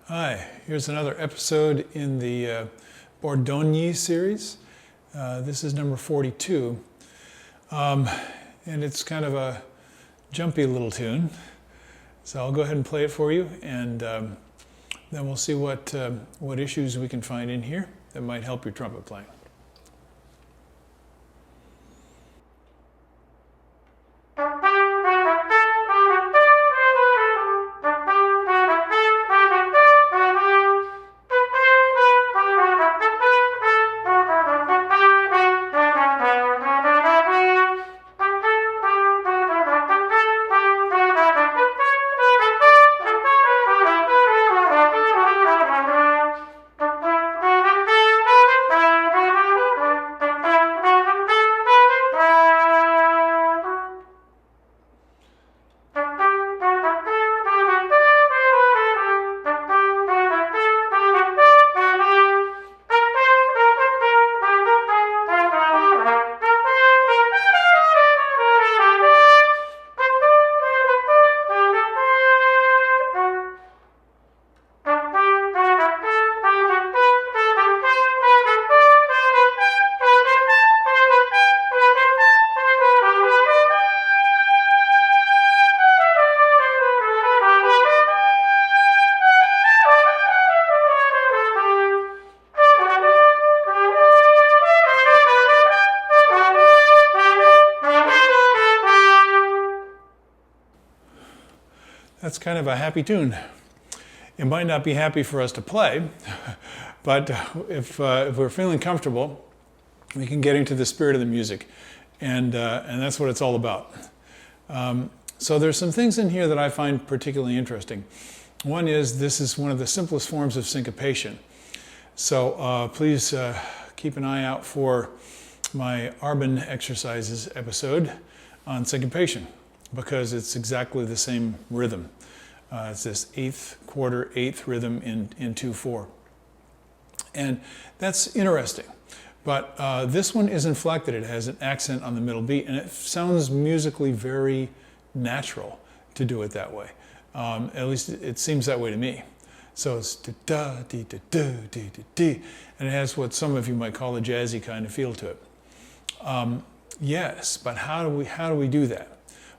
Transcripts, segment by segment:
Hi, here's another episode in the Bordogni series. This is number 42. And it's kind of a jumpy little tune. So I'll go ahead and play it for you, and then we'll see what issues we can find in here that might help your trumpet playing. That's kind of a happy tune. It might not be happy for us to play, but if we're feeling comfortable, we can get into the spirit of the music, and that's what it's all about. So there's some things in here that I find particularly interesting. One is this is one of the simplest forms of syncopation. So please keep an eye out for my Arbon exercises episode on syncopation, because it's exactly the same rhythm. It's this eighth quarter, eighth rhythm in 2/4. And that's interesting. But this one is inflected. It has an accent on the middle beat, and it sounds musically very natural to do it that way. At least it seems that way to me. So it's da dee da da dee da dee, and it has what some of you might call a jazzy kind of feel to it. Yes, but how do we do that?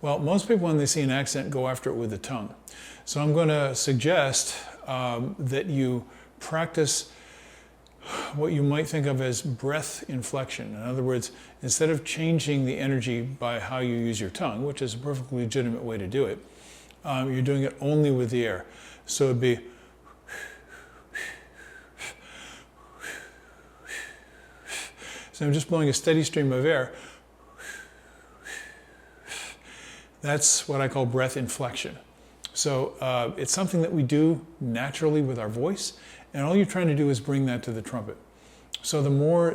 Well, most people, when they see an accent, go after it with the tongue. So I'm going to suggest that you practice what you might think of as breath inflection. In other words, instead of changing the energy by how you use your tongue, which is a perfectly legitimate way to do it, you're doing it only with the air. So it'd be so I'm just blowing a steady stream of air. That's what I call breath inflection. So it's something that we do naturally with our voice, and all you're trying to do is bring that to the trumpet. So the more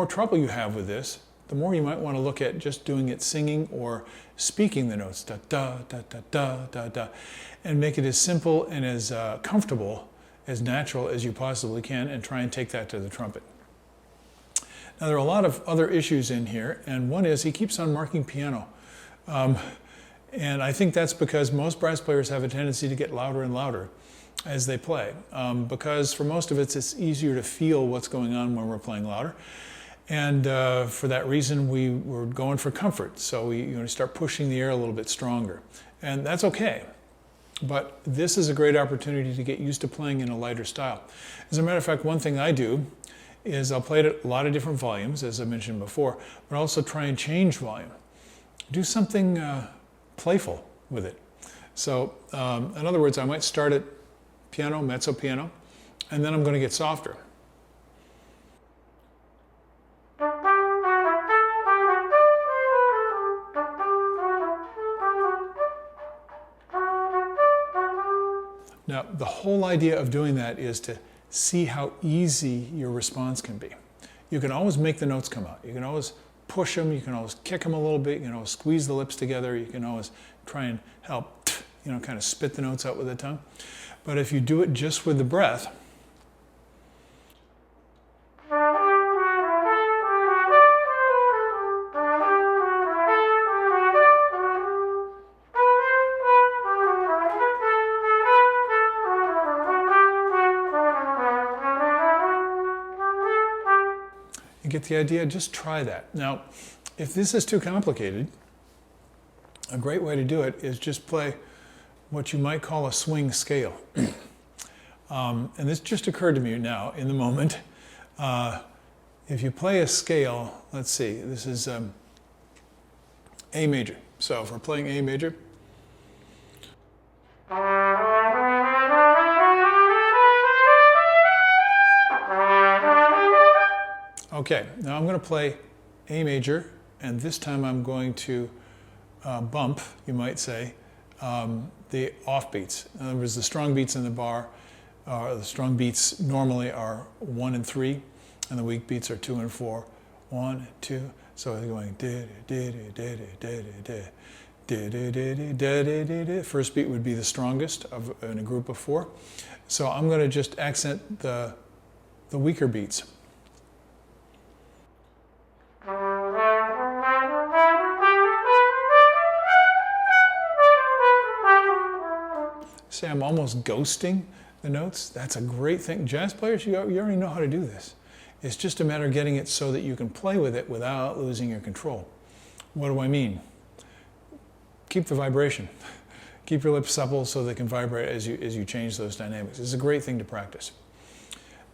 trouble you have with this, the more you might want to look at just doing it singing or speaking the notes, da da da da da da da, and make it as simple and as comfortable, as natural as you possibly can, and try and take that to the trumpet. Now there are a lot of other issues in here, and one is he keeps on marking piano. And I think that's because most brass players have a tendency to get louder and louder as they play, because for most of it, it's easier to feel what's going on when we're playing louder. And for that reason, we're going for comfort. So we start pushing the air a little bit stronger. And that's okay. But this is a great opportunity to get used to playing in a lighter style. As a matter of fact, one thing I do is I'll play it at a lot of different volumes, as I mentioned before, but also try and change volume. Do something playful with it. So, in other words, I might start at piano, mezzo piano, and then I'm going to get softer. Now, the whole idea of doing that is to see how easy your response can be. You can always make the notes come out. You can always push them, you can always kick them a little bit, you can always squeeze the lips together, you can always try and help, kind of spit the notes out with the tongue. But if you do it just with the breath, get the idea? Just try that. Now, if this is too complicated, a great way to do it is just play what you might call a swing scale. And this just occurred to me now in the moment. If you play a scale, let's see, this is A major. So if we're playing A major, okay, now I'm going to play A major, and this time I'm going to bump, you might say, the off beats. In other words, the strong beats in the bar, the strong beats normally are 1 and 3, and the weak beats are 2 and 4. 1, 2. So it's going first beat would be the strongest in a group of 4. So I'm going to just accent the weaker beats. See, I'm almost ghosting the notes. That's a great thing. Jazz players, you already know how to do this. It's just a matter of getting it so that you can play with it without losing your control. What do I mean? Keep the vibration. Keep your lips supple so they can vibrate as you change those dynamics. It's a great thing to practice.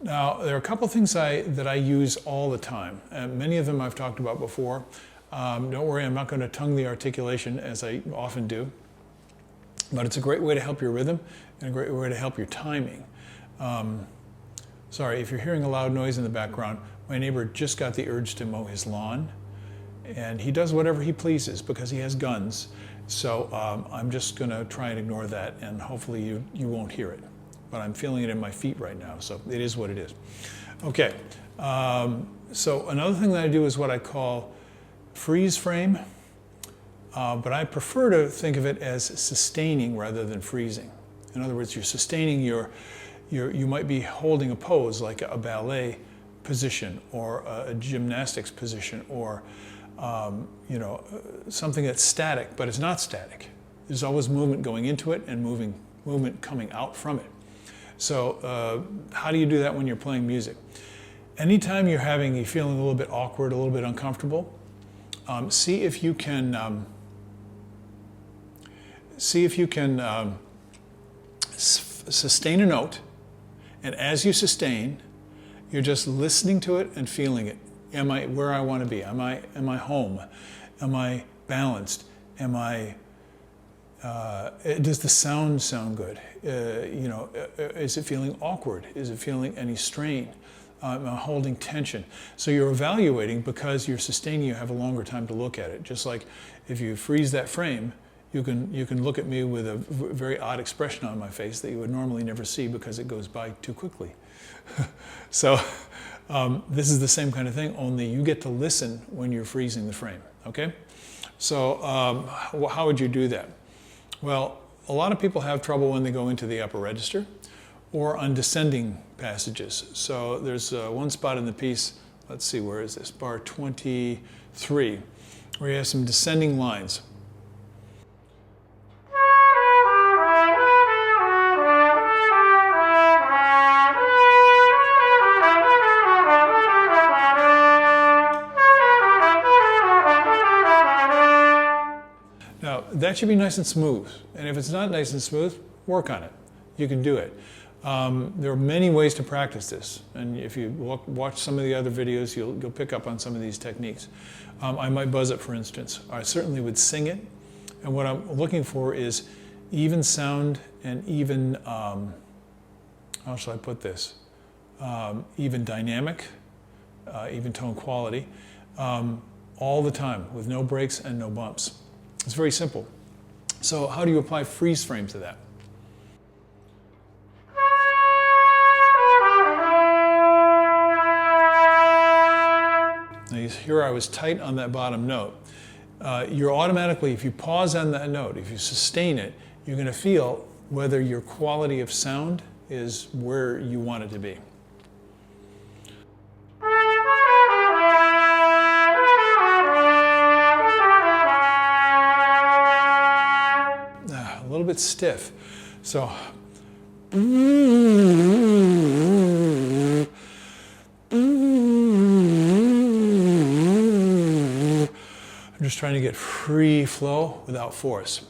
Now, there are a couple things that I use all the time. Many of them I've talked about before. Don't worry, I'm not going to tongue the articulation as I often do. But it's a great way to help your rhythm and a great way to help your timing. Sorry, if you're hearing a loud noise in the background, my neighbor just got the urge to mow his lawn. And he does whatever he pleases because he has guns. So I'm just going to try and ignore that, and hopefully you won't hear it. But I'm feeling it in my feet right now, so it is what it is. Okay, so another thing that I do is what I call freeze frame. But I prefer to think of it as sustaining rather than freezing. In other words, you're sustaining you might be holding a pose like a ballet position or a gymnastics position or something that's static, but it's not static. There's always movement going into it and movement coming out from it. So how do you do that when you're playing music? Anytime you're feeling a little bit awkward, a little bit uncomfortable, see if you can sustain a note, and as you sustain, you're just listening to it and feeling it. Am I where I want to be? Am I home? Am I balanced? Does the sound good? Is it feeling awkward? Is it feeling any strain? Am I holding tension? So you're evaluating because you're sustaining. You have a longer time to look at it. Just like if you freeze that frame, you can look at me with a very odd expression on my face that you would normally never see because it goes by too quickly. So this is the same kind of thing, only you get to listen when you're freezing the frame, okay? So how would you do that? Well, a lot of people have trouble when they go into the upper register or on descending passages. So there's one spot in the piece, let's see, where is this? Bar 23, where you have some descending lines. Now, that should be nice and smooth. And if it's not nice and smooth, work on it. You can do it. There are many ways to practice this. And if you watch some of the other videos, you'll pick up on some of these techniques. I might buzz it, for instance. I certainly would sing it. And what I'm looking for is even sound and even, how shall I put this? Even dynamic, even tone quality, all the time with no breaks and no bumps. It's very simple. So how do you apply freeze frame to that? Now here I was tight on that bottom note. You're automatically, if you pause on that note, if you sustain it, you're going to feel whether your quality of sound is where you want it to be. A little bit stiff. So just trying to get free flow without force.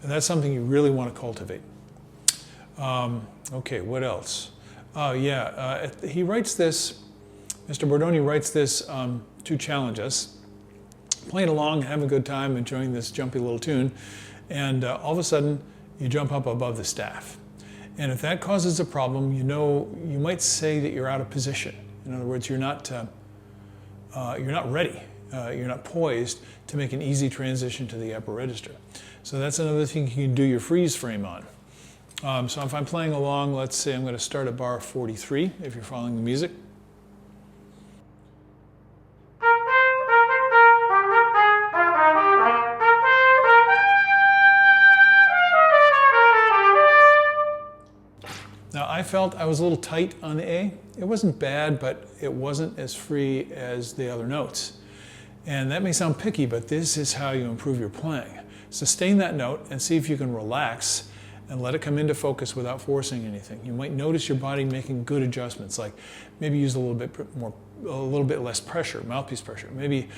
And that's something you really want to cultivate. Okay, what else? He writes this, Mr. Bordogni writes this to challenge us. Playing along, having a good time, enjoying this jumpy little tune, and all of a sudden you jump up above the staff. And if that causes a problem, you might say that you're out of position. In other words, you're not ready. You're not poised to make an easy transition to the upper register. So that's another thing you can do your freeze frame on. So if I'm playing along, let's say I'm going to start at bar 43, if you're following the music. Now I felt I was a little tight on the A. It wasn't bad, but it wasn't as free as the other notes. And that may sound picky, but this is how you improve your playing. Sustain that note and see if you can relax and let it come into focus without forcing anything. You might notice your body making good adjustments, like maybe use a little bit less pressure, mouthpiece pressure. Maybe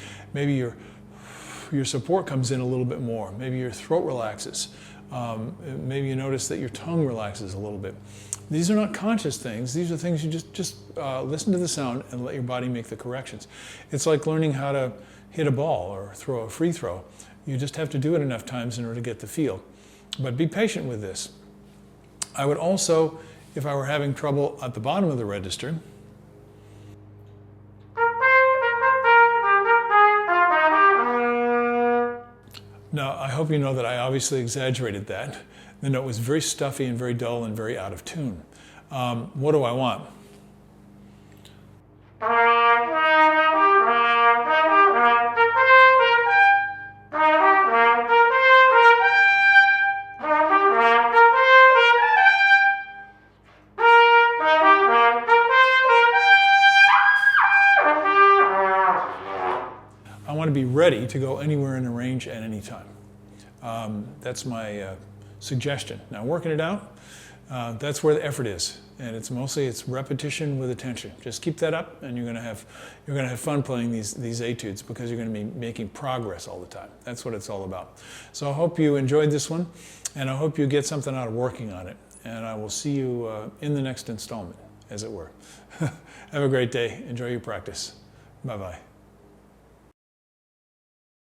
your support comes in a little bit more. Maybe your throat relaxes. Maybe you notice that your tongue relaxes a little bit. These are not conscious things. These are things you just listen to the sound and let your body make the corrections. It's like learning how to hit a ball or throw a free throw. You just have to do it enough times in order to get the feel. But be patient with this. I would also, if I were having trouble at the bottom of the register, now I hope you know that I obviously exaggerated that. The note was very stuffy and very dull and very out of tune. What do I want? I want to be ready to go anywhere in the range at any time. That's my suggestion. Now working it out, that's where the effort is, and it's repetition with attention. Just keep that up, and you're going to have fun playing these etudes because you're going to be making progress all the time. That's what it's all about. So I hope you enjoyed this one, and I hope you get something out of working on it. And I will see you in the next installment, as it were. Have a great day. Enjoy your practice. Bye-bye.